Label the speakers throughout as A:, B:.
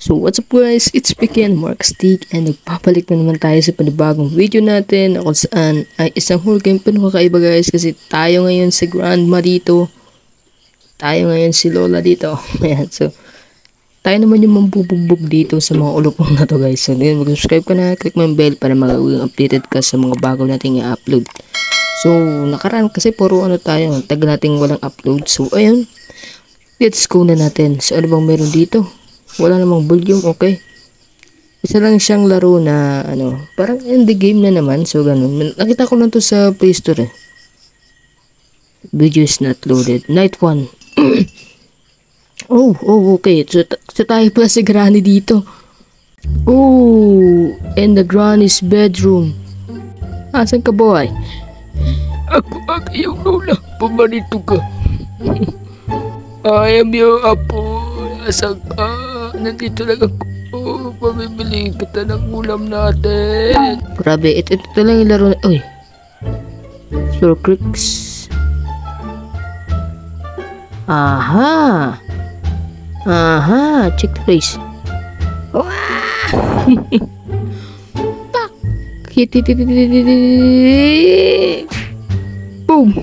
A: So what's up guys, it's Picky and Mark Stick and nagpapalik na naman tayo sa panibagong video natin kung saan ay isang horror game pa kakaiba guys kasi tayo ngayon si Grandma dito, tayo ngayon si Lola dito. Ayan, so tayo naman yung mambubugbog dito sa mga ulupong na to guys. So mag-subscribe ka na, click mo yung bell para magiging updated ka sa mga bago nating i-upload. So nakaraan kasi puro tayo, tag nating walang upload. So ayun, let's go na natin. So ano bang meron dito? Wala namang volume, okay. Isa lang siyang laro na parang indie game na naman. So ganun. Nakita ko lang to sa Play Store eh. Video is not loaded. Night 1. oh, okay. So tayo pala si Granny dito. Oh, and the Granny's bedroom. Asan ka boy?
B: Ako ang iyong lola. Pumarito ka. I am your apo. Asan ka? Nandito lang ako. Pamimili kita ng ulam natin.
A: Grabe, ito lang yung laro na. Uy. Floor creaks. Aha. Check the place. Wow. Pak. Hit. Boom.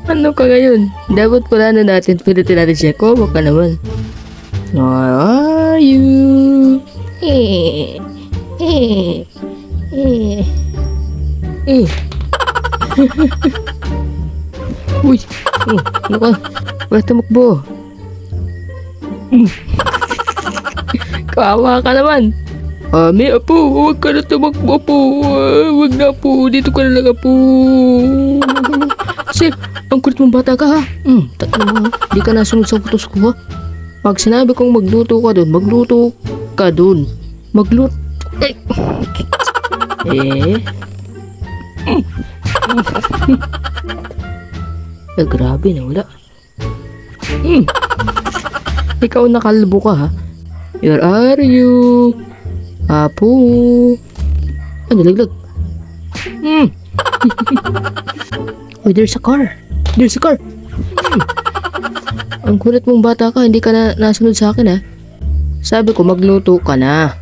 A: Ano ka ngayon? Dapat pala na natin. Pilitin natin siya. Kobo ka naman. Where are you? Uy. Ano ka? Wala tumakbo. Kawawa ka naman.
B: May apo. Huwag ka na tumakbo po. Huwag na po. Dito ka na lang apo.
A: Sir, ang kulit mong bata ka ha. Di ka nasunod sa utos ko ha. Pag sinabi kong magluto ka dun, magluto ka dun. Magluto. Grabe na wala. Ikaw nakalbo ka ha. Where are you? Apo. Nalaglag. Oh, there's a car. Ang kulit mong bata ka, hindi ka na nasunod sa akin ha. Sabi ko magluto ka na.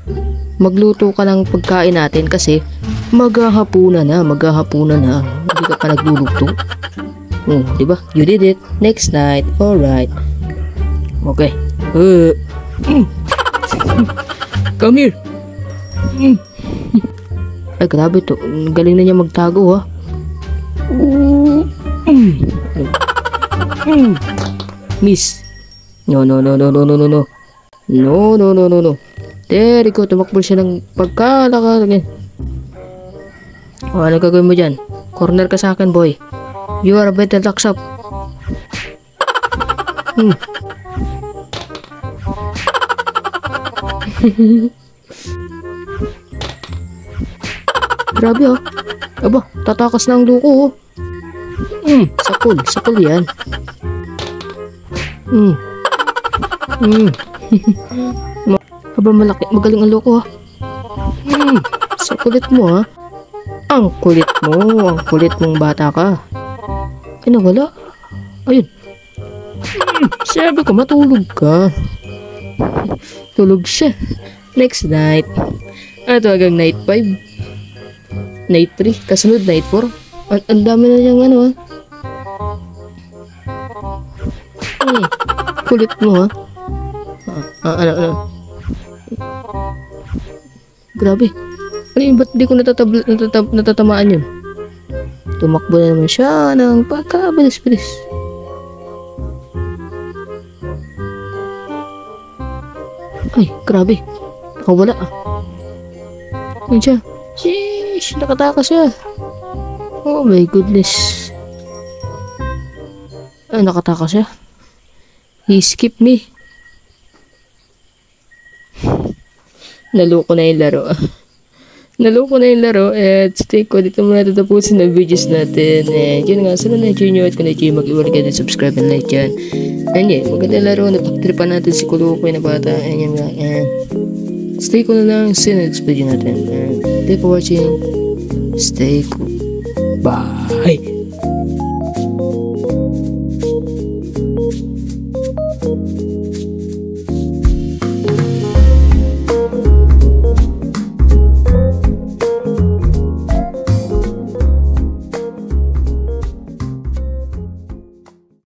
A: Magluto ka ng pagkain natin kasi maghahapunan na. Hindi ka pa nagluluto. Di ba? You did it. Next night. Alright. Okay.
B: Come here.
A: Ay, grabe to. Galing na niya magtago ha. Miss. No. There you go. Tumakbo siya ng pagkalaka. Ano gagawin mo dyan? Corner ka sa akin, boy. You are a better lock shop. Grabe oh. Aba, tatakas na ang duko oh. Sakol yan. Aba, magaling ang loko ha. Sa kulit mo ha. Ang kulit mong bata ka. Ay, nawala. Ayun. Sabi ko matulog ka. Tulog siya. Next night. Ito hanggang night 5. Night 3. Kasunod night 4. Ang dami na niyang ha. Kulit mo ha. Ano. Grabe. Ano yun? Ba't di ko natatamaan yun? Tumakbo na naman siya ng pagkabilis-bilis. Ay, grabe. Nakawala ah. Ayun siya. Sheesh, nakatakas siya. Oh my goodness. Ay, nakatakas siya. He skipped me. Naloko na yung laro. At stay ko dito muna tatapusin ang videos natin. And yun nga, sana na-enjoy nyo. At kung na-enjoy mag-iwala kayo, subscribe and like yan. And yeah, maganda laro. Napagtripan natin si Kulukoy na bata. And yun nga. And stay ko na lang. See you next video natin. And thank you for watching. Stay cool. Bye.